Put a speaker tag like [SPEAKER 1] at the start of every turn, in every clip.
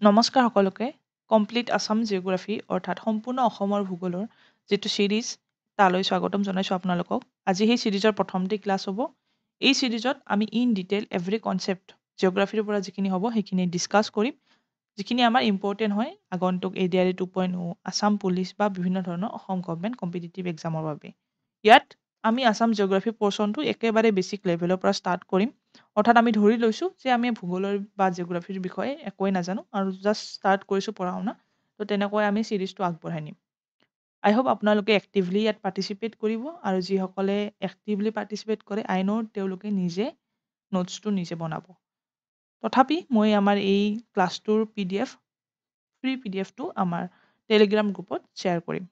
[SPEAKER 1] নমস্কাৰ সকলোকে complete Assam geography অৰ্থাৎ সম্পূৰ্ণ অসমৰ ভূগোলৰ যিটো ছিৰিজ তালৈ স্বাগতম জনাইছোঁ আপোনালোকক। আজি সেই ছিৰিজৰ প্ৰথমটি ক্লাছ হ'ব। এই ছিৰিজত আমি ইন ডিটেইল এভৰি কনচেপ্ট জিঅ'গ্ৰাফীৰ পৰা যিখিনি হ'ব সেইখিনি ডিছকাছ কৰিম, যিখিনি আমাৰ ইম্পৰ্টেণ্ট হয় আগন্তুক ADRE 2.0, আছাম পুলিচ বা বিভিন্ন ধৰণৰ অসম গভৰ্ণমেণ্ট কম্পিটিটিভ এক্সামৰ বাবে। ইয়াত আমি আছাম জিঅ'গ্ৰাফী পৰ্চনটো একেবাৰে বেছিক লেভেলৰ পৰা ষ্টাৰ্ট কৰিম। অৰ্থাৎ আমি ধৰি লৈছোঁ যে আমি ভূগোলৰ বা জিঅ'গ্ৰাফীৰ বিষয়ে একোৱেই নাজানো আৰু জাষ্ট ষ্টাৰ্ট কৰিছোঁ পঢ়া শুনা। তো তেনেকৈ আমি ছিৰিজটো আগবঢ়াই নিম। আই হোপ আপোনালোকে এক্টিভলি ইয়াত পাৰ্টিচিপেট কৰিব আৰু যিসকলে এক্টিভলি পাৰ্টিচিপেট কৰে আই ন' তেওঁলোকে নিজে নোটছটো নিজে বনাব। তথাপি মই আমাৰ এই ক্লাছটোৰ ফ্ৰী PDFটো আমাৰ টেলিগ্ৰাম গ্ৰুপত শ্বেয়াৰ কৰিম।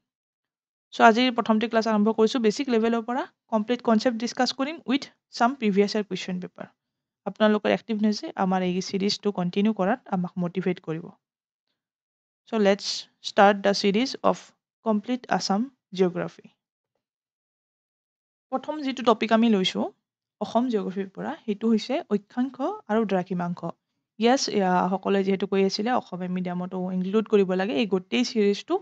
[SPEAKER 1] চ' আজিৰ প্ৰথমটি ক্লাছ আৰম্ভ কৰিছোঁ বেছিক লেভেলৰ পৰা কমপ্লিট কনচেপ্ট ডিছকাছ কৰিম with some previous year question paper. আপোনালোকৰ এক্টিভনেছে আমাৰ এই ছিৰিজটো কণ্টিনিউ কৰাত আমাক মটিভেট কৰিব। So' let's start the series of complete Assam geography. প্ৰথম যিটো টপিক আমি লৈছোঁ অসম জিঅ'গ্ৰাফীৰ পৰা সেইটো হৈছে অক্ষাংশ আৰু দ্ৰাঘিমাংশ। সকলোৱে যিহেতু কৈ আছিলে অসমীয়া মিডিয়ামতো ইনক্লুড কৰিব লাগে, এই গোটেই ছিৰিজটো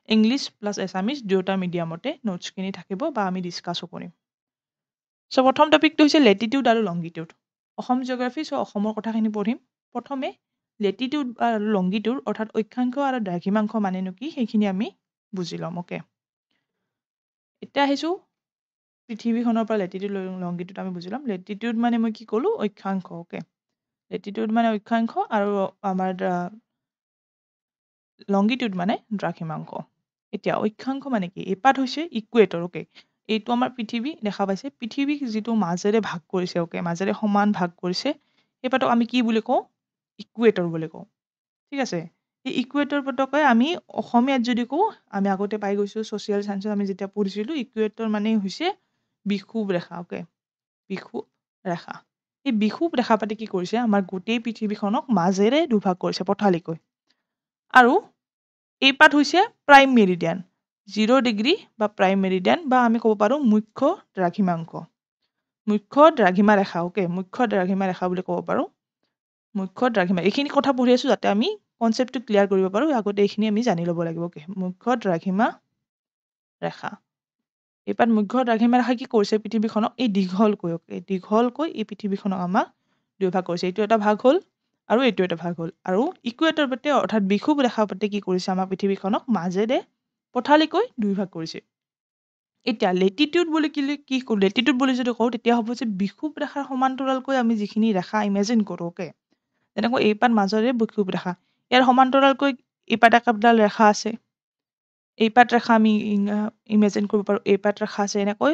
[SPEAKER 1] ইংলিছ প্লাছ এছামিজ দুয়োটা মিডিয়ামতে নোটছখিনি থাকিব বা আমি ডিছকাছো কৰিম। চ' প্ৰথম টপিকটো হৈছে লেটিটিউড আৰু লংগিটিউড। অসম জিঅ'গ্ৰাফী, চ' অসমৰ কথাখিনি পঢ়িম। প্ৰথমে লেটিটিউড আৰু লংগিটিউড অৰ্থাৎ অক্ষাংশ আৰু দ্ৰাঘিমাংশ মানেনো কি সেইখিনি আমি বুজি ল'ম। অ'কে, এতিয়া আহিছোঁ পৃথিৱীখনৰ পৰা লেটিটিউড লংগিটিউড আমি বুজি ল'ম। লেটিটিউড মানে মই কি ক'লোঁ অক্ষাংশ। অ'কে, লেটিটিউড মানে অক্ষাংশ আৰু আমাৰ লংগিটিউড মানে দ্ৰাঘিমাংশ। এতিয়া অক্ষাংশ মানে কি? এপাত হৈছে ইকুৱেটৰ। অ'কে, এইটো আমাৰ পৃথিৱী দেখা পাইছে, পৃথিৱীক যিটো মাজেৰে ভাগ কৰিছে, অ'কে, মাজেৰে সমান ভাগ কৰিছে, সেই পাতক আমি কি বুলি কওঁ? ইকুৱেটৰ বুলি কওঁ। ঠিক আছে, এই ইকুৱেটৰ পতকে আমি অসমীয়াত যদি কওঁ, আমি আগতে পাই গৈছোঁ ছ'চিয়েল চায়েন্সত আমি যেতিয়া পঢ়িছিলোঁ, ইকুৱেটৰ মানে হৈছে বিষুৱ ৰেখা। অ'কে, বিষুৱ ৰেখা। এই বিষুৱ ৰেখা পাতি কি কৰিছে? আমাৰ গোটেই পৃথিৱীখনক মাজেৰে দুভাগ কৰিছে পথালিকৈ। আৰু এই পাত হৈছে প্ৰাইম মেৰিডিয়ান, 0 ডিগ্ৰী বা প্ৰাইম মেৰিডিয়ান বা আমি ক'ব পাৰোঁ মুখ্য দ্ৰাঘিমাংশ, মুখ্য দ্ৰাঘিমা ৰেখা। অ'কে, মুখ্য দ্ৰাঘিমা ৰেখা বুলি ক'ব পাৰোঁ। মুখ্য দ্ৰাঘিমা, এইখিনি কথা পঢ়ি আছোঁ যাতে আমি কনচেপ্টটো ক্লিয়াৰ কৰিব পাৰোঁ, আগতে এইখিনি আমি জানি ল'ব লাগিব। অ'কে, মুখ্য দ্ৰাঘিমা ৰেখা। এইপাত মুখ্য দ্ৰাঘিমা ৰেখা কি কৰিছে? পৃথিৱীখনক এই দীঘলকৈ এই পৃথিৱীখনক আমাক দুভাগ কৰিছে। এইটো এটা ভাগ হ'ল আৰু এইটো এটা ভাগ হ'ল। আৰু ইকুৱেটৰ পাতে অৰ্থাৎ বিষুৱ ৰেখা পাতে কি কৰিছে? আমাৰ পৃথিৱীখনক মাজেৰে পথালিকৈ দুই ভাগ কৰিছে। এতিয়া লেটিটিউড বুলি কি কওঁ? লেটিটিউড বুলি যদি কওঁ তেতিয়া হ'ব যে বিষুৱ ৰেখাৰ সমান্তৰালকৈ আমি যিখিনি ৰেখা ইমেজিন কৰোঁ। অ'কে, তেনেকৈ এইপাত মাজেৰে বিষুৱ ৰেখা, ইয়াৰ সমান্তৰালকৈ এইপাত একডাল ৰেখা আছে, এইপাত ৰেখা আমি ইমেজিন কৰিব পাৰোঁ, এইপাত ৰেখা আছে। এনেকৈ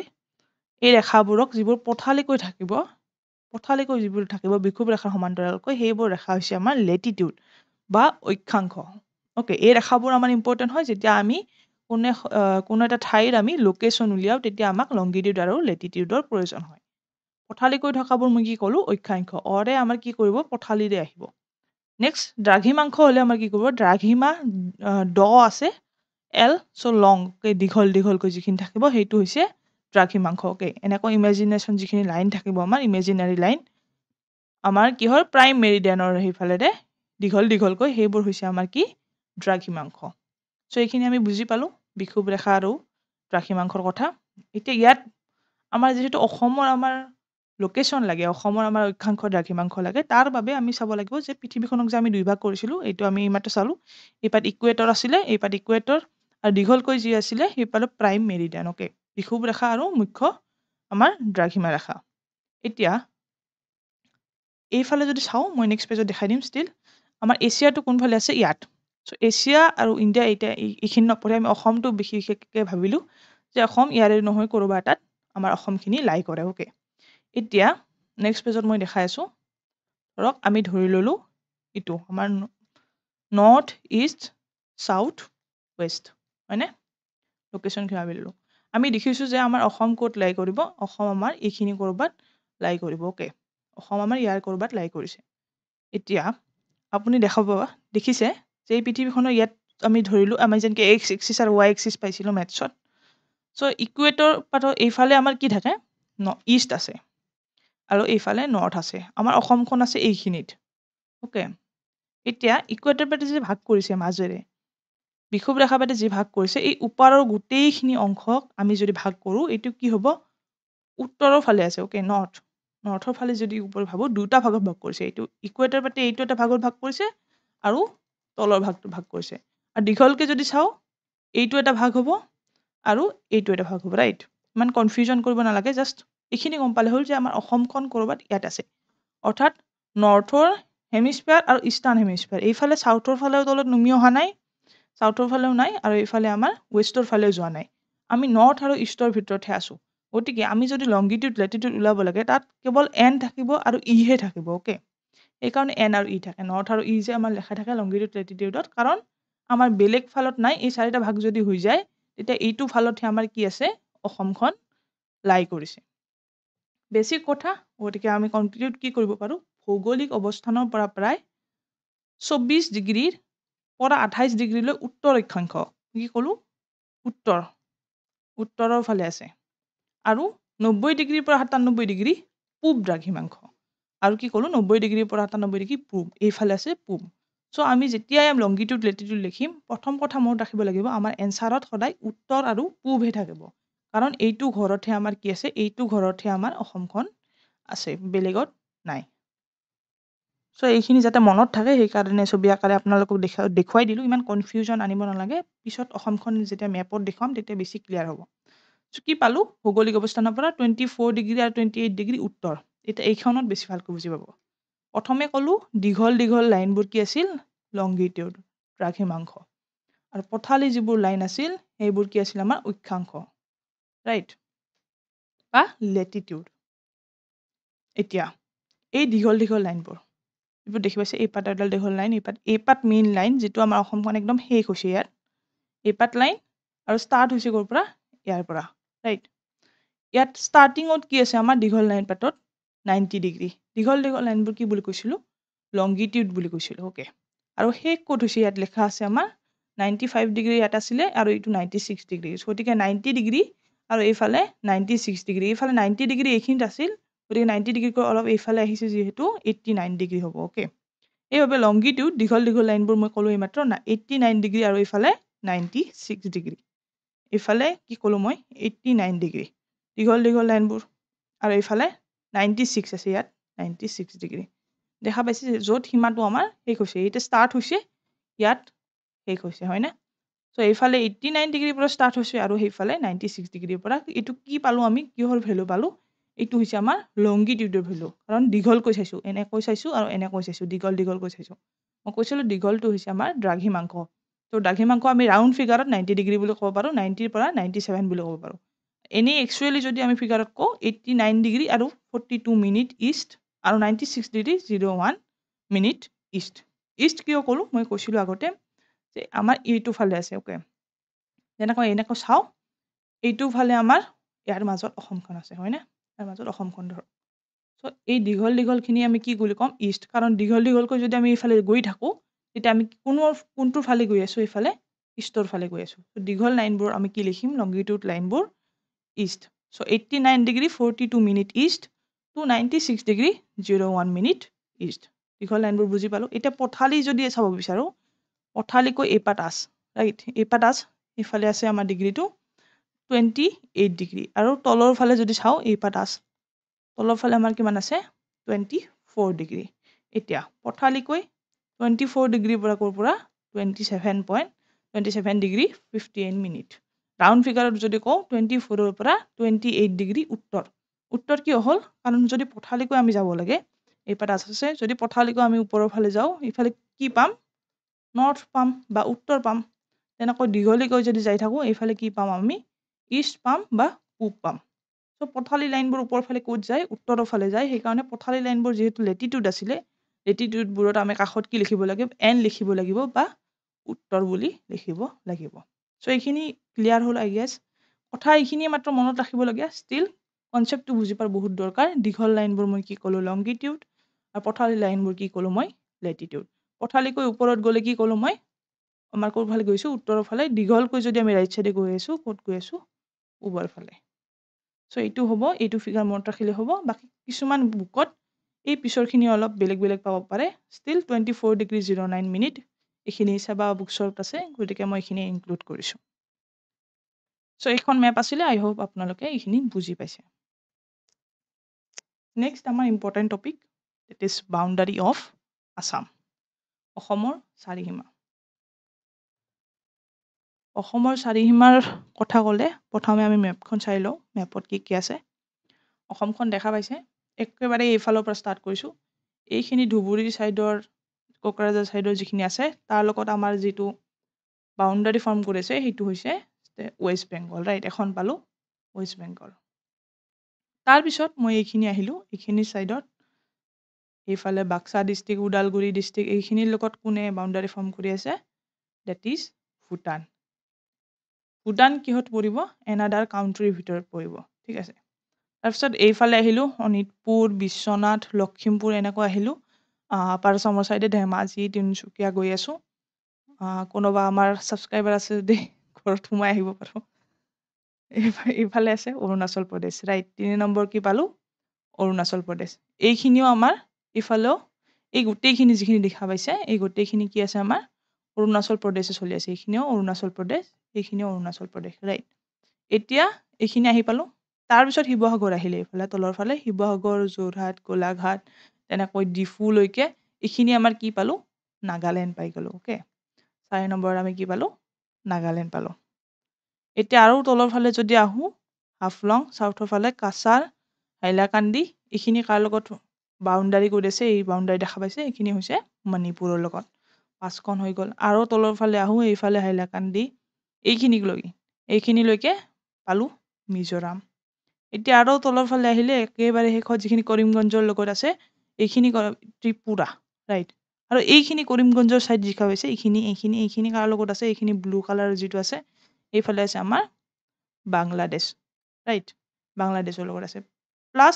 [SPEAKER 1] এই ৰেখাবোৰক যিবোৰ পথালিকৈ থাকিব বিষুৱ ৰেখাৰ সমান্তৰালকৈ, সেইবোৰ ৰেখা হৈছে আমাৰ লেটিটিউড বা অক্ষাংশ। অ'কে, এই ৰেখাবোৰ আমাৰ ইম্পৰ্টেণ্ট হয় যেতিয়া আমি কোনো এটা ঠাইৰ আমি লোকেশ্যন উলিয়াওঁ, তেতিয়া আমাক লংগিটিউড আৰু লেটিটিউডৰ প্ৰয়োজন হয়। পথালিকৈ থকাবোৰ মই কি ক'লোঁ? অক্ষাংশ। অৰে আমাৰ কি কৰিব? পথালিৰে আহিব। নেক্সট দ্ৰাঘিমাংশ হ'লে আমাৰ কি কৰিব? দ্ৰাঘিমা দ আছে, এল, চ' লং, দীঘলকৈ যিখিনি থাকিব সেইটো হৈছে দ্ৰাঘিমাংশ। অ'কে, এনেকৈ ইমেজিনেশ্যন যিখিনি লাইন থাকিব আমাৰ ইমেজিনাৰী লাইন, আমাৰ কি হয়? প্ৰাইম মেৰিডিয়ানৰ সেইফালেৰে দীঘলকৈ সেইবোৰ হৈছে আমাৰ কি? দ্ৰাঘিমাংশ। চ' এইখিনি আমি বুজি পালোঁ বিষুৱ ৰেখা আৰু দ্ৰাঘিমাংশৰ কথা। এতিয়া ইয়াত আমাৰ যিহেতু অসমৰ আমাৰ লোকেশ্যন লাগে, অসমৰ আমাৰ অক্ষাংশ দ্ৰাঘিমাংশ লাগে, তাৰ বাবে আমি চাব লাগিব যে পৃথিৱীখনক যে আমি দুই ভাগ কৰিছিলোঁ, এইটো আমি এইমাত্ৰ চালোঁ। এইপাত ইকুৱেটৰ আছিলে, এইপাত ইকুৱেটৰ, আৰু দীঘলকৈ যি আছিলে সেইপাত প্ৰাইম মেৰিডিয়ান। অ'কে, বিষুৱ ৰেখা আৰু মুখ্য আমাৰ দ্ৰাঘিমা ৰেখা। এতিয়া এইফালে যদি চাওঁ, মই নেক্সট পেজত দেখাই দিম। ষ্টিল আমাৰ এছিয়াটো কোনফালে আছে? ইয়াত। চ' এছিয়া আৰু ইণ্ডিয়া এতিয়া এইখিনি নপঢ়ি আমি অসমটো বিশেষকৈ ভাবিলোঁ যে অসম ইয়াৰে নহয় ক'ৰবা এটাত আমাৰ অসমখিনি লাই কৰে। অ'কে, এতিয়া নেক্সট পেজত মই দেখাই আছোঁ। ধৰক আমি ধৰি ল'লোঁ এইটো আমাৰ নৰ্থ ইষ্ট চাউথ ৱেষ্ট, হয়নে? লোকেশ্যনখিনি ভাবি ল'লোঁ। আমি দেখিছোঁ যে আমাৰ অসম ক'ত লাই কৰিব? অসম আমাৰ এইখিনি ক'ৰবাত লাই কৰিব। অ'কে, অসম আমাৰ ইয়াৰ ক'ৰবাত লাই কৰিছে। এতিয়া আপুনি দেখিছে যে এই পৃথিৱীখনৰ ইয়াত আমি ধৰিলোঁ, আমি যেনেকৈ এক্স এক্সিছ আৰু ৱাই এক্সিছ পাইছিলোঁ মেথছত। চ' ইকুৱেটৰ পাতৰ এইফালে আমাৰ কি থাকে? ইষ্ট আছে আৰু এইফালে নৰ্থ আছে। আমাৰ অসমখন আছে এইখিনিত। অ'কে, এতিয়া ইকুৱেটৰ পাতে যে ভাগ কৰিছে মাজেৰে বিষুৱ ৰেখা পাতে যি ভাগ কৰিছে এই ওপৰৰ গোটেইখিনি অংশক আমি যদি ভাগ কৰোঁ এইটো কি হ'ব উত্তৰৰ ফালে আছে ওকে নৰ্থৰ ফালে যদি ওপৰ ভাবোঁ দুটা ভাগত ভাগ কৰিছে এইটো ইকুৱেটৰ পাতে এইটো এটা ভাগত ভাগ কৰিছে আৰু তলৰ ভাগটো ভাগ কৰিছে আৰু দীঘলকে যদি চাওঁ এইটো এটা ভাগ হ'ব আৰু এইটো এটা ভাগ হ'ব ৰাইট ইমান কনফিউজন কৰিব নালাগে জাষ্ট এইখিনি গম পালে হ'ল যে আমাৰ অসমখন ক'ৰবাত ইয়াত আছে অৰ্থাৎ নৰ্থৰ হেমিস্ফিয়াৰ আৰু ইষ্টাৰ্ণ হেমিস্ফিয়াৰ এইফালে চাউথৰ ফালেও তলত নুমি অহা নাই চাউথৰ ফালেও নাই আৰু এইফালে আমাৰ ৱেষ্টৰ ফালেও যোৱা নাই আমি নৰ্থ আৰু ইষ্টৰ ভিতৰতহে আছোঁ গতিকে আমি যদি লংগিটিউড লেটিটিউড ওলাব লাগে তাত কেৱল এন থাকিব আৰু ইহে থাকিব ওকে এইকাৰণে এন আৰু ই থাকে নৰ্থ আৰু ই যে আমাৰ লেখা থাকে লংগিটিউড লেটিটিউডত কাৰণ আমাৰ বেলেগ ফালত নাই এই চাৰিটা ভাগ যদি হৈ যায় তেতিয়া এইটো ফালতহে আমাৰ কি আছে অসমখন লাই কৰিছে বেছিক কথা গতিকে আমি কনক্লুড কি কৰিব পাৰোঁ ভৌগোলিক অৱস্থানৰ পৰা প্ৰায় 24 ডিগ্ৰীৰ পৰা 28 ডিগ্ৰীলৈ উত্তৰ অক্ষাংশ কি ক'লোঁ উত্তৰৰ ফালে আছে আৰু 90 ডিগ্ৰীৰ পৰা 97 ডিগ্ৰী পূব দ্ৰাঘিমাংশ আৰু কি ক'লোঁ 90 ডিগ্ৰীৰ পৰা 97 ডিগ্ৰী পূব এইফালে আছে পূব চ' আমি যেতিয়াই লংগিটিউড লেটিটিউড লিখিম প্ৰথম কথা মনত ৰাখিব লাগিব আমাৰ এনচাৰত সদায় উত্তৰ আৰু পূবহে থাকিব কাৰণ এইটো ঘৰতহে আমাৰ কি আছে এইটো ঘৰতহে আমাৰ অসমখন আছে বেলেগত নাই চ' এইখিনি যাতে মনত থাকে সেইকাৰণে ছবি আকাৰে আপোনালোকক দেখুৱাই দিলোঁ ইমান কনফিউজন আনিব নালাগে পিছত অসমখন যেতিয়া মেপত দেখুৱাম তেতিয়া বেছি ক্লিয়াৰ হ'ব চ' কি পালোঁ ভৌগোলিক অৱস্থানৰ পৰা 24 ডিগ্ৰী আৰু 28 ডিগ্ৰী উত্তৰ এতিয়া এইখনত বেছি ভালকৈ বুজি পাব প্ৰথমে ক'লোঁ দীঘল দীঘল লাইনবোৰ কি আছিল লংগিটিউড দ্ৰাঘিমাংশ আৰু পথালি যিবোৰ লাইন আছিল সেইবোৰ কি আছিল আমাৰ অক্ষাংশ ৰাইট বা লেটিটিউড এতিয়া এই দীঘল দীঘল লাইনবোৰ এইবোৰ দেখি পাইছে এই পাত এডাল দীঘল লাইন এই পাত মেইন লাইন যিটো আমাৰ অসমখন একদম শেষ হৈছে ইয়াত এই পাত লাইন আৰু ষ্টাৰ্ট হৈছে ক'ৰ পৰা ইয়াৰ পৰা ৰাইট ইয়াত ষ্টাৰ্টিঙত কি আছে আমাৰ দীঘল লাইন পাতত 90 ডিগ্ৰী দীঘল দীঘল লাইনবোৰ কি বুলি কৈছিলোঁ লংগিটিউড বুলি কৈছিলোঁ ওকে আৰু শেষ ক'ত হৈছে ইয়াত লেখা আছে আমাৰ 95 ডিগ্ৰী ইয়াত আছিলে আৰু এইটো 96 ডিগ্ৰী গতিকে 90 ডিগ্ৰী আৰু এইফালে 96 ডিগ্ৰী এইফালে 90 ডিগ্ৰী এইখিনিত আছিল গতিকে 90 ডিগ্ৰীকৈ অলপ এইফালে আহিছে যিহেতু 89 ডিগ্ৰী হ'ব ওকে এইভাৱে লংগিটিউড দীঘল দীঘল লাইনবোৰ মই ক'লোঁ এইমাত্ৰ 89 ডিগ্ৰী আৰু এইফালে 96 ডিগ্ৰী এইফালে কি ক'লোঁ মই 89 ডিগ্ৰী দীঘল দীঘল লাইনবোৰ আৰু এইফালে 96 আছে ইয়াত 96 ডিগ্ৰী দেখা পাইছে য'ত সীমাটো আমাৰ শেষ হৈছে এতিয়া ষ্টাৰ্ট হৈছে ইয়াত শেষ হৈছে হয়নে চ' এইফালে 89 ডিগ্ৰীৰ পৰা ষ্টাৰ্ট হৈছে আৰু সেইফালে 96 ডিগ্ৰীৰ পৰা এইটো কি পালোঁ আমি কিহৰ ভেলু পালোঁ এইটো হৈছে আমাৰ লংগিটিউডৰ ভেলু কাৰণ দীঘলকৈ চাইছোঁ এনেকৈ চাইছোঁ আৰু এনেকৈ চাইছোঁ দীঘলকৈ চাইছোঁ মই কৈছিলোঁ দীঘলটো হৈছে আমাৰ দ্ৰাঘিমাংশ ত' দ্ৰাঘিমাংশ আমি ৰাউণ্ড ফিগাৰত 90 ডিগ্ৰী বুলি ক'ব পাৰোঁ 90ৰ পৰা 97 বুলি ক'ব পাৰোঁ এনেই একচুৱেলি যদি আমি ফিগাৰত কওঁ 89 ডিগ্ৰী আৰু 42 মিনিট ইষ্ট আৰু 96 ডিগ্ৰী 01 মিনিট ইষ্ট কিয় ক'লোঁ মই কৈছিলোঁ আগতে যে আমাৰ এইটো ফালে আছে ওকে যেনেকৈ এনেকৈ চাওঁ এইটো ফালে আমাৰ ইয়াৰ মাজত অসমখন আছে হয়নে ইয়াৰ মাজত অসমখন ধৰক চ' এই দীঘল দীঘলখিনি আমি কি বুলি ক'ম ইষ্ট কাৰণ দীঘল দীঘলকৈ যদি আমি এইফালে গৈ থাকোঁ তেতিয়া আমি কোনটোৰ ফালে গৈ আছোঁ এইফালে ইষ্টৰ ফালে গৈ আছোঁ দীঘল লাইনবোৰ আমি কি লিখিম লংগিটিউড লাইনবোৰ east so' 89 degree 42 minute east to 96 degree 01 minute east দীঘল লাইনবোৰ বুজি পালোঁ এতিয়া পথালি যদি চাব বিচাৰোঁ পথালিকৈ এইপাত আছ ৰাইট এইপাত আছ এইফালে আছে আমাৰ ডিগ্ৰীটো 28 ডিগ্ৰী আৰু তলৰ ফালে যদি চাওঁ এইপাত আছ তলৰ ফালে আমাৰ কিমান আছে 24 ডিগ্ৰী এতিয়া পথালিকৈ 24 ডিগ্ৰীৰ পৰা ক'ৰ পৰা 27 ডিগ্ৰী 58 মিনিট ৰাউণ্ড ফিগাৰত যদি কওঁ 24ৰ পৰা 28 ডিগ্ৰী উত্তৰ কিয় হ'ল কাৰণ যদি পথালিকৈ আমি যাব লাগে এইপাত আছে যদি পথালিকৈ আমি ওপৰৰ ফালে যাওঁ এইফালে কি পাম নৰ্থ পাম বা উত্তৰ পাম তেনেকৈ দীঘলীকৈ যদি যাই থাকোঁ এইফালে কি পাম আমি ইষ্ট পাম বা পূব পাম চ' পথালি লাইনবোৰ ওপৰ ফালে ক'ত যায় উত্তৰৰ ফালে যায় সেইকাৰণে পথালি লাইনবোৰ যিহেতু লেটিটিউড আছিলে লেটিটিউডবোৰত আমি কাষত কি লিখিব লাগিব এন লিখিব লাগিব বা উত্তৰ বুলি লিখিব লাগিব চ' এইখিনি ক্লিয়াৰ হ'ল আই গেছ কথা এইখিনিয়ে মাত্ৰ মনত ৰাখিবলগীয়া ষ্টিল কনচেপ্টটো বুজি পোৱাৰ বহুত দৰকাৰ দীঘল লাইনবোৰ মই কি ক'লোঁ লংগিটিউড আৰু পথালি লাইনবোৰ কি ক'লোঁ মই লেটিটিউড পথালিকৈ ওপৰত গ'লে কি ক'লোঁ মই আমাৰ ক'ৰ ফালে গৈছোঁ উত্তৰৰ ফালে দীঘলকৈ যদি আমি ৰাইট চাইডে গৈ আছোঁ ক'ত গৈ আছোঁ পূবৰ ফালে চ' এইটো হ'ব এইটো ফিগাৰ মনত ৰাখিলে হ'ব বাকী কিছুমান বুকত এই পিছৰখিনি অলপ বেলেগ বেলেগ পাব পাৰে ষ্টিল 24°09' এইখিনি চাবা বুকছত আছে গতিকে মই এইখিনি ইনক্লুড কৰিছোঁ চ' এইখন মেপ আছিলে আই হোপ আপোনালোকে এইখিনি বুজি পাইছে নেক্সট আমাৰ important topic it is boundary of Assam অসমৰ চাৰিসীমা অসমৰ চাৰিসীমাৰ কথা ক'লে প্ৰথমে আমি মেপখন চাই লওঁ মেপত কি কি আছে অসমখন দেখা পাইছে একেবাৰে এইফালৰ পৰা ষ্টাৰ্ট কৰিছোঁ এইখিনি ধুবুৰী ছাইডৰ কোকৰাঝাৰ ছাইডৰ যিখিনি আছে তাৰ লগত আমাৰ যিটো বাউণ্ডাৰী ফৰ্ম কৰিছে সেইটো হৈছে ৱেষ্ট বেংগল ৰাইট এখন পালোঁ ৱেষ্ট বেংগল তাৰপিছত মই এইখিনি আহিলোঁ এইখিনি ছাইডত এইফালে বাক্সা ডিষ্ট্ৰিক্ট ওদালগুৰি ডিষ্ট্ৰিক্ট এইখিনিৰ লগত কোনে বাউণ্ডাৰী ফৰ্ম কৰি আছে ডেট ইজ ভূটান ভূটান কিহত পৰিব এনাডাৰ কাউণ্ট্ৰিৰ ভিতৰত পৰিব ঠিক আছে তাৰপিছত এইফালে আহিলোঁ শোণিতপুৰ বিশ্বনাথ লখিমপুৰ এনেকৈ আহিলোঁ আপাৰ আছামৰ ছাইডে ধেমাজি তিনিচুকীয়া গৈ আছোঁ কোনোবা আমাৰ ছাবস্ক্ৰাইবাৰ আছে যদি ঘৰত সোমাই আহিব পাৰোঁ এইফালে আছে অৰুণাচল প্ৰদেশ ৰাইট 3 নম্বৰ কি পালোঁ অৰুণাচল প্ৰদেশ এইখিনিও আমাৰ ইফালেও এই গোটেইখিনি যিখিনি দেখা পাইছে এই গোটেইখিনি কি আছে আমাৰ অৰুণাচল প্ৰদেশে চলি আছে এইখিনিও অৰুণাচল প্ৰদেশ এইখিনিও অৰুণাচল প্ৰদেশ ৰাইট এতিয়া এইখিনি আহি পালোঁ তাৰপিছত শিৱসাগৰ আহিলে এইফালে তলৰ ফালে শিৱসাগৰ যোৰহাট গোলাঘাট তেনেকৈ ডিফুলৈকে এইখিনি আমাৰ কি পালোঁ নাগালেণ্ড পাই গ'লোঁ অ'কে 4 নম্বৰত আমি কি পালোঁ নাগালেণ্ড পালোঁ এতিয়া আৰু তলৰ ফালে যদি আহোঁ হাফলং চাউথৰ ফালে কাছাৰ হাইলাকান্দি এইখিনি কাৰ লগত বাউণ্ডাৰী কৰিছে এই বাউণ্ডাৰী দেখা পাইছে এইখিনি হৈছে মণিপুৰৰ লগত 5খন হৈ গ'ল আৰু তলৰ ফালে আহোঁ এইফালে হাইলাকান্দি এইখিনিলৈকে পালোঁ মিজোৰাম এতিয়া আৰু তলৰ ফালে আহিলে একেবাৰে শেষত যিখিনি কৰিমগঞ্জৰ লগত আছে এইখিনি ত্ৰিপুৰা ৰাইট আৰু এইখিনি কৰিমগঞ্জৰ ছাইড জিকা হৈছে এইখিনি কাৰ লগত আছে এইখিনি ব্লু কালাৰ যিটো আছে এইফালে আছে আমাৰ বাংলাদেশ ৰাইট বাংলাদেশৰ লগত আছে প্লাছ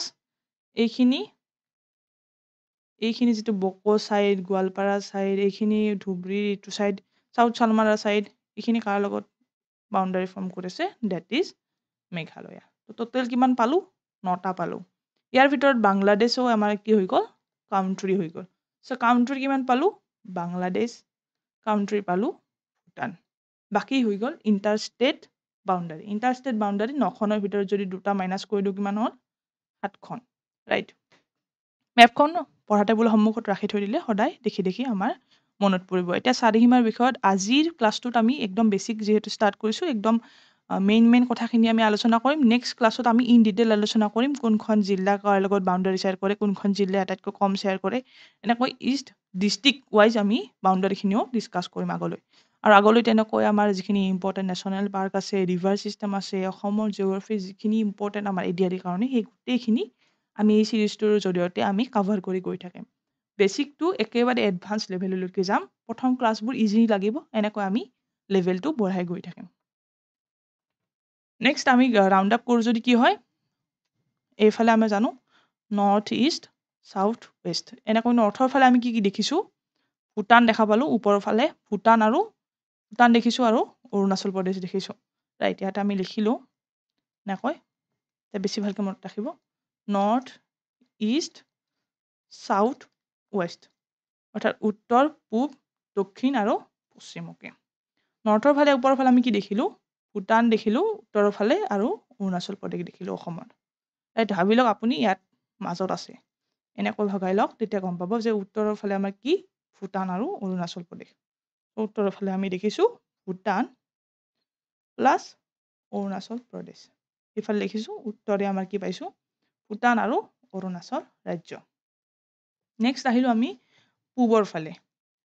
[SPEAKER 1] এইখিনি যিটো বকো ছাইড গোৱালপাৰা ছাইড এইখিনি ধুবুৰী এইটো ছাইড চাউথ চালমাৰা ছাইড এইখিনি কাৰ লগত বাউণ্ডাৰী ফৰ্ম কৰিছে ডেট ইজ মেঘালয়া টোটেল কিমান পালোঁ 9টা পালোঁ ইয়াৰ ভিতৰত বাংলাদেশো আমাৰ কি হৈ গ'ল কাউণ্ট্ৰি হৈ গ'ল চ' কাউণ্ট্ৰি কিমান পালোঁ বাংলাদেশ কাউণ্ট্ৰি পালোঁ ভূটান বাকী হৈ গ'ল ইণ্টাৰষ্টেট বাউণ্ডাৰী 9খনৰ ভিতৰত যদি 2টা মাইনাছ কৰি দিওঁ কিমান হ'ল 7খন ৰাইট মেপখন পঢ়া টেবুলৰ সন্মুখত ৰাখি থৈ দিলে সদায় দেখি দেখি আমাৰ মনত পৰিব এতিয়া চাৰিসীমাৰ বিষয়ত আজিৰ ক্লাছটোত আমি একদম বেছিক যিহেতু ষ্টাৰ্ট কৰিছোঁ একদম মেইন কথাখিনি আমি আলোচনা কৰিম নেক্সট ক্লাছত আমি ইন ডিটেইল আলোচনা কৰিম কোনখন জিলা কাৰ লগত বাউণ্ডাৰী শ্বেয়াৰ কৰে কোনখন জিলাই আটাইতকৈ কম শ্বেয়াৰ কৰে এনেকৈ ইষ্ট ডিষ্ট্ৰিক্ট ৱাইজ আমি বাউণ্ডাৰীখিনিও ডিছকাছ কৰিম আগলৈ আৰু আগলৈ তেনেকৈ আমাৰ যিখিনি ইম্পৰ্টেণ্ট নেশ্যনেল পাৰ্ক আছে ৰিভাৰ ছিষ্টেম আছে অসমৰ জিঅ'গ্ৰাফি যিখিনি ইম্পৰ্টেণ্ট আমাৰ এৰিয়াৰ কাৰণে সেই গোটেইখিনি আমি এই ছিৰিজটোৰ জৰিয়তে আমি কাভাৰ কৰি গৈ থাকিম বেছিকটো একেবাৰে এডভান্স লেভেললৈকে যাম প্ৰথম ক্লাছবোৰ ইজি লাগিব এনেকৈ আমি লেভেলটো বঢ়াই গৈ থাকিম নেক্সট আমি ৰাউণ্ড আপ কৰোঁ যদি কি হয় এইফালে আমি জানো নৰ্থ ইষ্ট চাউথ ৱেষ্ট এনেকৈ নৰ্থৰ ফালে আমি কি কি দেখিছোঁ ভূটান দেখা পালোঁ ওপৰৰ ফালে ভূটান দেখিছোঁ আৰু অৰুণাচল প্ৰদেশ দেখিছোঁ ৰাইট ইয়াতে আমি লিখিলোঁ এনেকৈ বেছি ভালকৈ মনত ৰাখিব নৰ্থ ইষ্ট চাউথ ৱেষ্ট অৰ্থাৎ উত্তৰ পূব দক্ষিণ আৰু পশ্চিমকে নৰ্থৰ ফালে ওপৰৰ ফালে আমি কি দেখিলোঁ ভূটান দেখিলোঁ উত্তৰৰ ফালে আৰু অৰুণাচল প্ৰদেশ দেখিলোঁ অসমত ৰাইট ভাবি লওক আপুনি ইয়াত মাজত আছে এনেকৈ ভগাই লওক তেতিয়া গম পাব যে উত্তৰৰ ফালে আমাৰ কি ভূটান আৰু অৰুণাচল প্ৰদেশ উত্তৰৰ ফালে আমি দেখিছোঁ ভূটান প্লাছ অৰুণাচল প্ৰদেশ এইফালে দেখিছোঁ উত্তৰে আমাৰ কি পাইছোঁ ভূটান আৰু অৰুণাচল ৰাজ্য নেক্সট আহিলোঁ আমি পূবৰ ফালে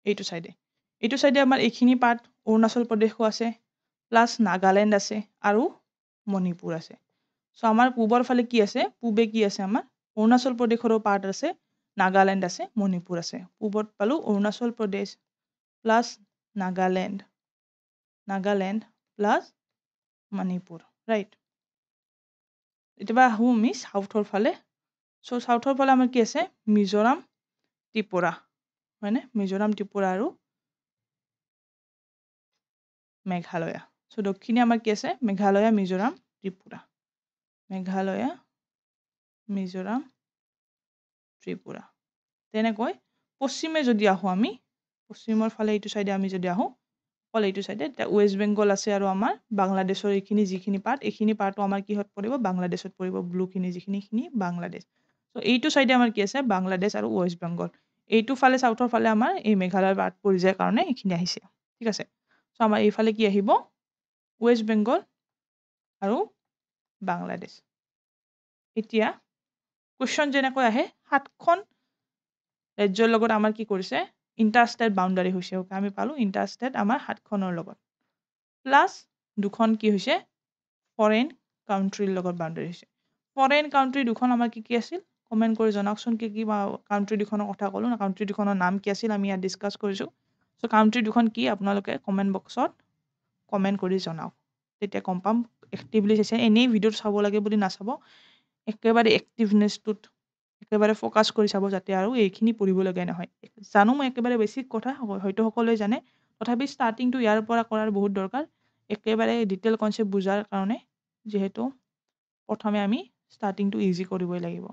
[SPEAKER 1] এইটো চাইডে আমাৰ এইখিনি পাৰ্ট অৰুণাচল প্ৰদেশো আছে প্লাছ নাগালেণ্ড আছে আৰু মণিপুৰ আছে চ' আমাৰ পূবৰ ফালে কি আছে পূবে কি আছে আমাৰ অৰুণাচল প্ৰদেশৰো পাৰ্ট আছে নাগালেণ্ড আছে মণিপুৰ আছে পূবত পালোঁ Arunachal Pradesh plus Nagaland plus Manipur right এতিয়া আহোঁ আমি চাউথৰ ফালে চ' চাউথৰ ফালে আমাৰ কি আছে মিজোৰাম ত্ৰিপুৰা হয়নে মিজোৰাম ত্ৰিপুৰা আৰু মেঘালয়া চ' দক্ষিণে আমাৰ কি আছে মেঘালয়া মিজোৰাম ত্ৰিপুৰা ত্ৰিপুৰা তেনেকৈ পশ্চিমে যদি আহোঁ আমি পশ্চিমৰ ফালে এইটো চাইডে আমি যদি আহোঁ অকল এইটো চাইডে এতিয়া ৱেষ্ট বেংগল আছে আৰু আমাৰ বাংলাদেশৰ এইখিনি যিখিনি পাৰ্ট এইখিনি পাৰ্টো আমাৰ কিহত পৰিব বাংলাদেশত পৰিব ব্লুখিনি যিখিনি বাংলাদেশ চ' এইটো চাইডে আমাৰ কি আছে বাংলাদেশ আৰু ৱেষ্ট বেংগল এইটো ফালে চাউথৰ ফালে আমাৰ এই মেঘালয়ৰ পাৰ্ট পৰি যায় কাৰণে এইখিনি আহিছে ঠিক আছে চ' আমাৰ এইফালে কি আহিব ৱেষ্ট বেংগল আৰু বাংলাদেশ এতিয়া কুৱেশ্যন যেনেকৈ আহে 7খন ৰাজ্যৰ লগত আমাৰ কি কৰিছে ইণ্টাৰষ্টেট বাউণ্ডাৰী হৈছে ওকে আমি পালোঁ ইণ্টাৰষ্টেট আমাৰ 7খনৰ লগত প্লাছ দুখন কি হৈছে ফৰেইন কাউণ্ট্ৰিৰ লগত বাউণ্ডাৰী হৈছে ফৰেইন কাউণ্ট্ৰি দুখন আমাৰ কি আছিল কমেণ্ট কৰি জনাওকচোন কি কাউণ্ট্ৰি দুখনৰ কথা ক'লোঁ না কাউণ্ট্ৰি দুখনৰ নাম কি আছিল আমি ইয়াত ডিছকাছ কৰিছোঁ চ' কাউণ্ট্ৰি দুখন কি আপোনালোকে কমেণ্ট বক্সত কমেণ্ট কৰি জনাওক তেতিয়া গম পাম এক্টিভলি চাইছে এনেই ভিডিঅ'ত চাব লাগে বুলি নাচাব একেবাৰে এক্টিভনেছটোত একেবাৰে ফ'কাছ কৰি চাব যাতে আৰু এইখিনি পঢ়িবলগীয়া নহয় জানো মই একেবাৰে বেছিক কথা হয়তো সকলোৱে জানে তথাপি ষ্টাৰ্টিংটো ইয়াৰ পৰা কৰাৰ বহুত দৰকাৰ একেবাৰে ডিটেইল কনচেপ্ট বুজাৰ কাৰণে যিহেতু প্ৰথমে আমি ষ্টাৰ্টিংটো ইজি কৰিবই লাগিব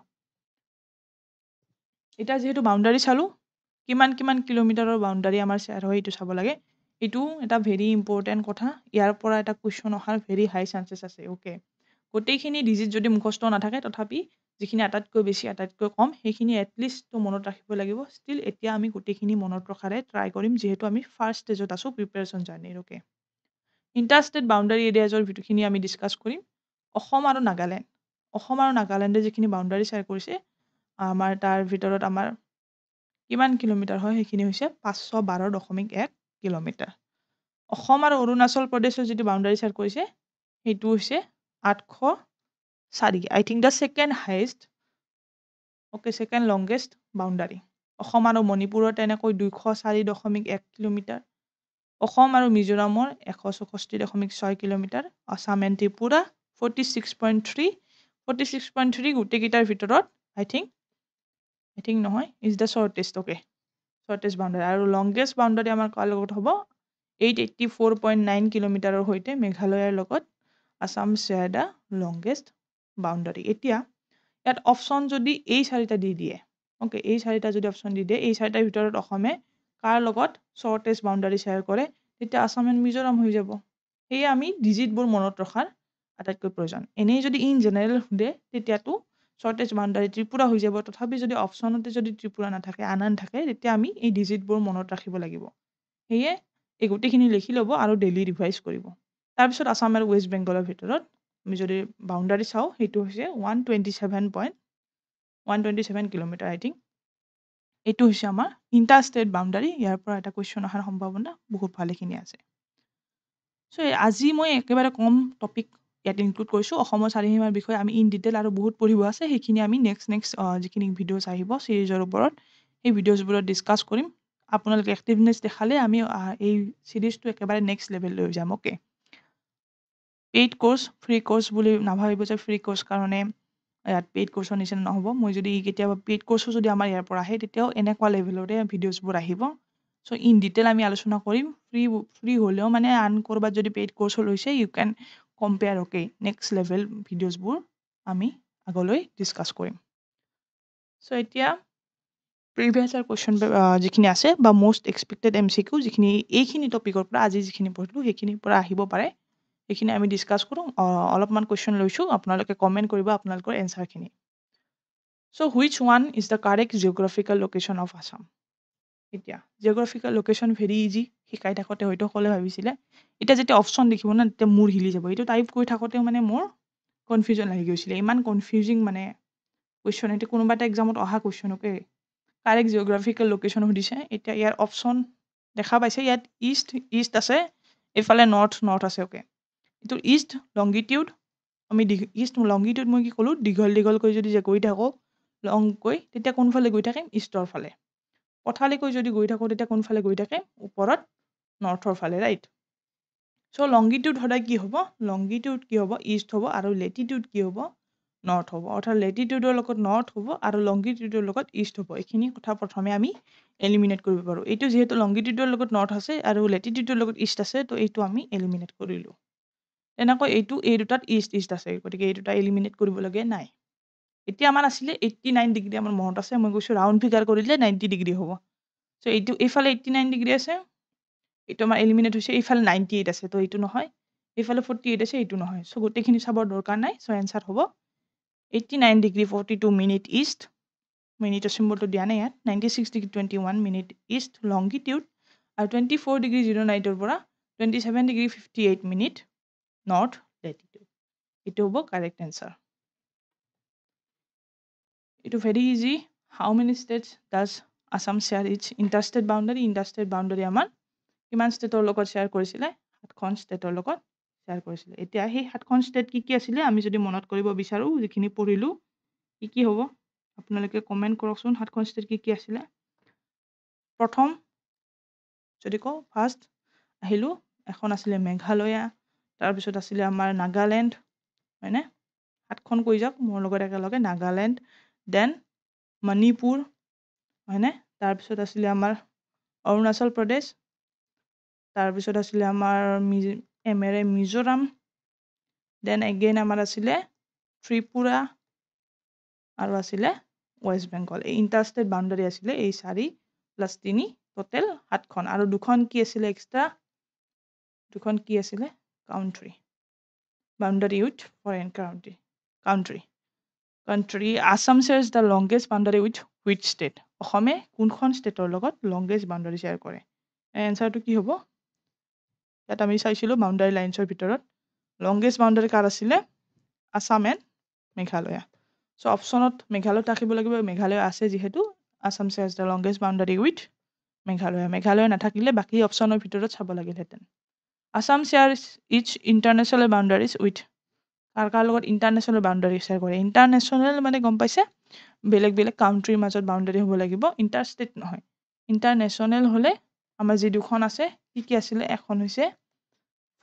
[SPEAKER 1] এতিয়া যিহেতু বাউণ্ডাৰী চালোঁ কিমান কিলোমিটাৰৰ বাউণ্ডাৰী আমাৰ শ্বেয়াৰ হয় এইটো চাব লাগে এইটো এটা ভেৰি ইম্পৰ্টেণ্ট কথা ইয়াৰ পৰা এটা কুৱেশ্যন অহাৰ ভেৰি হাই চান্সেছ আছে অ'কে গোটেইখিনি ডিজিট যদি মুখস্থ নাথাকে তথাপি যিখিনি আটাইতকৈ বেছি আটাইতকৈ কম সেইখিনি এটলিষ্ট মনত ৰাখিব লাগিব ষ্টিল এতিয়া আমি গোটেইখিনি মনত ৰখাৰে ট্ৰাই কৰিম যিহেতু আমি ফাৰ্ষ্ট ষ্টেজত আছোঁ প্ৰিপেৰেশ্যন জাৰ্ণিৰ অ'কে ইণ্টাৰষ্টেট বাউণ্ডাৰী এৰিয়াজৰ ভিতৰখিনি আমি ডিছকাছ কৰিম অসম আৰু নাগালেণ্ডে যিখিনি বাউণ্ডাৰী শ্বেয়াৰ কৰিছে আমাৰ তাৰ ভিতৰত আমাৰ কিমান কিলোমিটাৰ হয় সেইখিনি হৈছে 512.1 কিলোমিটাৰ অসম আৰু অৰুণাচল প্ৰদেশৰ যিটো বাউণ্ডাৰী শ্বেয়াৰ কৰিছে সেইটো হৈছে 804 I think the second highest okay second longest boundary Assam আৰু মণিপুৰৰ তেনেকৈ 204.1 কিলোমিটাৰ অসম আৰু মিজোৰামৰ 164.6 কিলোমিটাৰ আছাম এণ্ড ত্ৰিপুৰা 46.3 গোটেইকেইটাৰ ভিতৰত আই থিংক নহয় is the shortest okay shortest boundary আৰু লংগেষ্ট বাউণ্ডাৰী আমাৰ কাৰ লগত হ'ব 884.9 কিলোমিটাৰৰ সৈতে মেঘালয়ৰ লগত Assam share the longest boundary এতিয়া ইয়াত অপশ্যন যদি এই চাৰিটা দি দিয়ে অ'কে এই চাৰিটা যদি অপশ্যন দি দিয়ে এই চাৰিটাৰ ভিতৰত অসমে কাৰ লগত শ্বৰ্টেষ্ট বাউণ্ডাৰী শ্বেয়াৰ কৰে তেতিয়া আছাম এণ্ড মিজোৰাম হৈ যাব সেয়ে আমি ডিজিটবোৰ মনত ৰখাৰ আটাইতকৈ প্ৰয়োজন এনেই যদি ইন জেনেৰেল সোধে তেতিয়াতো শ্বৰ্টেষ্ট বাউণ্ডাৰী ত্ৰিপুৰা হৈ যাব তথাপি যদি অপশ্যনতে যদি ত্ৰিপুৰা নাথাকে আন থাকে তেতিয়া আমি এই ডিজিটবোৰ মনত ৰাখিব লাগিব সেয়ে এই গোটেইখিনি লিখি ল'ব আৰু ডেইলি ৰিভাইজ কৰিব তাৰপিছত আছাম আৰু ৱেষ্ট বেংগলৰ ভিতৰত আমি যদি বাউণ্ডাৰী চাওঁ সেইটো হৈছে 127 কিলোমিটাৰ আই থিংক এইটো হৈছে আমাৰ ইণ্টাৰষ্টেট বাউণ্ডাৰী ইয়াৰ পৰা এটা কুৱেশ্যন অহাৰ সম্ভাৱনা বহুত ভালেখিনি আছে চ' আজি মই একেবাৰে কম টপিক ইয়াত ইনক্লুড কৰিছোঁ অসমৰ চাৰিসীমাৰ বিষয়ে আমি ইন ডিটেইল আৰু বহুত পঢ়িব আছে সেইখিনি আমি নেক্সট যিখিনি ভিডিঅ'জ আহিব চিৰিজৰ ওপৰত সেই ভিডিঅ'জবোৰত ডিছকাছ কৰিম আপোনালোকে এক্টিভনেছ দেখালে আমি এই চিৰিজটো একেবাৰে নেক্সট লেভেল লৈ যাম okay paid course free course বুলি নাভাবিব যে ফ্ৰী কোৰ্চ কাৰণে ইয়াত পেইড কোৰ্চৰ নিচিনা নহ'ব মই যদি কেতিয়াবা পেইড কোৰ্চো যদি আমাৰ ইয়াৰ পৰা আহে তেতিয়াও এনেকুৱা লেভেলৰে ভিডিঅ'জবোৰ আহিব চ' ইন ডিটেইল আমি আলোচনা কৰিম ফ্ৰী হ'লেও মানে আন ক'ৰবাত যদি পেইড কোৰ্চো লৈছে ইউ কেন কম্পেয়াৰ অ'কে নেক্সট লেভেল ভিডিঅ'জবোৰ আমি আগলৈ ডিছকাছ কৰিম চ' এতিয়া প্ৰিভিয়াছ ইয়াৰ কুৱেশ্যন যিখিনি আছে বা মষ্ট এক্সপেক্টেড MCQ যিখিনি এইখিনি টপিকৰ পৰা আজি যিখিনি পঢ়িলোঁ সেইখিনিৰ পৰা আহিব পাৰে সেইখিনি আমি ডিছকাছ কৰোঁ অলপমান কুৱেশ্যন লৈছোঁ আপোনালোকে কমেণ্ট কৰিব আপোনালোকৰ এনচাৰখিনি so' which one is the correct geographical location of Assam এতিয়া জিঅ'গ্ৰাফিকেল লোকেশ্যন ভেৰি ইজি শিকাই থাকোঁতে হয়তো সকলোৱে ভাবিছিলে এতিয়া যেতিয়া অপশ্যন দেখিব না তেতিয়া মোৰ হিলি যাব এইটো টাইপ কৰি থাকোঁতেও মানে মোৰ কনফিউজন লাগি গৈছিলে ইমান কনফিউজিং মানে কুৱেশ্যন এইটো কোনোবা এটা এক্সামত অহা question okay correct geographical location সুধিছে এতিয়া ইয়াৰ অপশ্যন দেখা পাইছে ইয়াত ইষ্ট আছে এইফালে নৰ্থ আছে অ'কে এইটো ইষ্ট লংগিটিউড আমি ইষ্ট লংগিটিউড মই কি ক'লোঁ দীঘলকৈ যদি যে গৈ থাকোঁ লংকৈ তেতিয়া কোনফালে গৈ থাকিম ইষ্টৰ ফালে পথালিকৈ যদি গৈ থাকোঁ তেতিয়া কোনফালে গৈ থাকিম ওপৰত নৰ্থৰ ফালে ৰাইট চ' লংগিটিউড সদায় কি হ'ব লংগিটিউড কি হ'ব ইষ্ট হ'ব আৰু লেটিটিউড কি হ'ব নৰ্থ হ'ব অৰ্থাৎ লেটিটিউডৰ লগত নৰ্থ হ'ব আৰু লংগিটিউডৰ লগত ইষ্ট হ'ব এইখিনি কথা প্ৰথমে আমি এলিমিনেট কৰিব পাৰোঁ এইটো যিহেতু লংগিটিউডৰ লগত নৰ্থ আছে আৰু লেটিটিউডৰ লগত ইষ্ট আছে তো এইটো আমি এলিমিনেট কৰিলোঁ তেনেকৈ এই দুটাত ইষ্ট আছে গতিকে এই দুটা এলিমিনেট কৰিবলগীয়া নাই এতিয়া আমাৰ আছিলে 89 ডিগ্ৰী আমাৰ মনত আছে মই কৈছোঁ ৰাউণ্ড ফিগাৰ কৰিলে 90 ডিগ্ৰী হ'ব চ' এইটো এইফালে 89 ডিগ্ৰী আছে এইটো আমাৰ এলিমিনেট হৈছে এইফালে 98 আছে তো এইটো নহয় এইফালে 48 আছে এইটো নহয় চ' গোটেইখিনি চাবৰ দৰকাৰ নাই চ' এনচাৰ হ'ব 89 ডিগ্ৰী 42 মিনিট ইষ্ট মিনিটৰ চিম্বলটো দিয়া নাই ইয়াত 96 ডিগ্ৰী 21 মিনিট ইষ্ট লংগিটিউড আৰু 24 ডিগ্ৰী 09 পৰা 27 ডিগ্ৰী 58 মিনিট নৰ্থ লেটিটিউড এইটো হ'ব কাৰেক্ট এনচাৰ এইটো very easy how many states does Assam share its interstate boundary আমাৰ কিমান ষ্টেটৰ লগত শ্বেয়াৰ কৰিছিলে 7খন ষ্টেটৰ লগত শ্বেয়াৰ কৰিছিলে এতিয়া সেই 7খন ষ্টেট কি আছিলে আমি যদি মনত কৰিব বিচাৰোঁ যিখিনি পঢ়িলোঁ কি হ'ব আপোনালোকে কমেণ্ট কৰকচোন 7খন ষ্টেট কি আছিলে প্ৰথম যদি কওঁ ফাৰ্ষ্ট আহিলোঁ এখন আছিলে মেঘালয়া তাৰপিছত আছিলে আমাৰ নাগালেণ্ড হয়নে 7খন কৈ যাওক মোৰ লগত একেলগে নাগালেণ্ড দেন মণিপুৰ হয়নে তাৰপিছত আছিলে আমাৰ অৰুণাচল প্ৰদেশ তাৰপিছত আছিলে আমাৰ মিজোৰাম দেন এগেইন আমাৰ আছিলে ত্ৰিপুৰা আৰু আছিলে ৱেষ্ট বেংগল এই ইণ্টাৰষ্টেট বাউণ্ডাৰী আছিলে এই 4+3 টোটেল 7খন আৰু দুখন কি আছিলে এক্সট্ৰা দুখন কি আছিলে country boundary with foreign country Assam shares the longest boundary with which state অসমে কোনখন ষ্টেটৰ লগত লংগেষ্ট বাউণ্ডাৰী শ্বেয়াৰ কৰে এনচাৰটো কি হ'ব ইয়াত আমি চাইছিলোঁ বাউণ্ডাৰী লাইন্সৰ ভিতৰত লংগেষ্ট বাউণ্ডাৰী কাৰ আছিলে আছাম এণ্ড মেঘালয়া চ' অপশ্যনত মেঘালয় থাকিব লাগিব মেঘালয় আছে যিহেতু Assam shares the longest boundary with Meghalaya নাথাকিলে বাকী অপশ্যনৰ ভিতৰত চাব লাগিলহেঁতেন Assam shares its international boundaries with কাৰ লগত ইণ্টাৰনেশ্যনেল বাউণ্ডাৰী শ্বেয়াৰ কৰে ইণ্টাৰনেশ্যনেল মানে গম পাইছে বেলেগ বেলেগ কাউণ্ট্ৰিৰ মাজত বাউণ্ডাৰী হ'ব লাগিব ইণ্টাৰষ্টেট নহয় ইণ্টাৰনেশ্যনেল হ'লে আমাৰ যি দুখন আছে কি আছিলে এখন হৈছে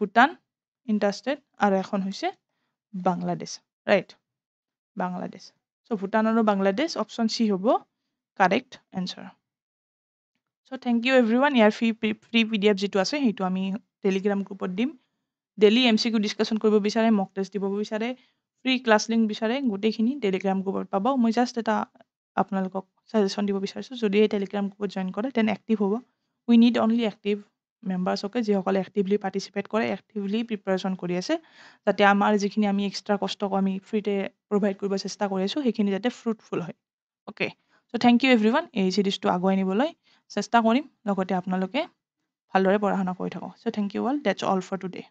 [SPEAKER 1] ভূটান ইণ্টাৰষ্টেট আৰু এখন হৈছে বাংলাদেশ ৰাইট বাংলাদেশ চ' ভূটান আৰু বাংলাদেশ অপশ্যন চি হ'ব correct answer so' thank you everyone ইয়াৰ ফ্ৰী PDF যিটো আছে সেইটো আমি টেলিগ্ৰাম গ্ৰুপত দিম ডেইলি MCQ ডিছকাশ্যন কৰিব বিচাৰে মক টেষ্ট দিব বিচাৰে ফ্ৰী ক্লাছ লিংক বিচাৰে গোটেইখিনি টেলিগ্ৰাম গ্ৰুপত পাব মই জাষ্ট এটা আপোনালোকক ছাজেশ্যন দিব বিচাৰিছোঁ যদি এই টেলিগ্ৰাম গ্ৰুপত জইন কৰে দেন এক্টিভ হ'ব উই নিড অনলি এক্টিভ মেম্বাৰ্ছকে যিসকলে এক্টিভলি পাৰ্টিচিপেট কৰে এক্টিভলি প্ৰিপাৰেশ্যন কৰি আছে যাতে আমাৰ যিখিনি আমি এক্সট্ৰা কষ্ট আমি ফ্ৰীতে প্ৰভাইড কৰিব চেষ্টা কৰি আছোঁ সেইখিনি যাতে ফ্ৰুটফুল হয় okay so' thank you everyone এই চিৰিজটো আগুৱাই নিবলৈ চেষ্টা কৰিম লগতে আপোনালোকে ভালদৰে পঢ়া শুনা কৰি থাকক so' thank you all that's all for today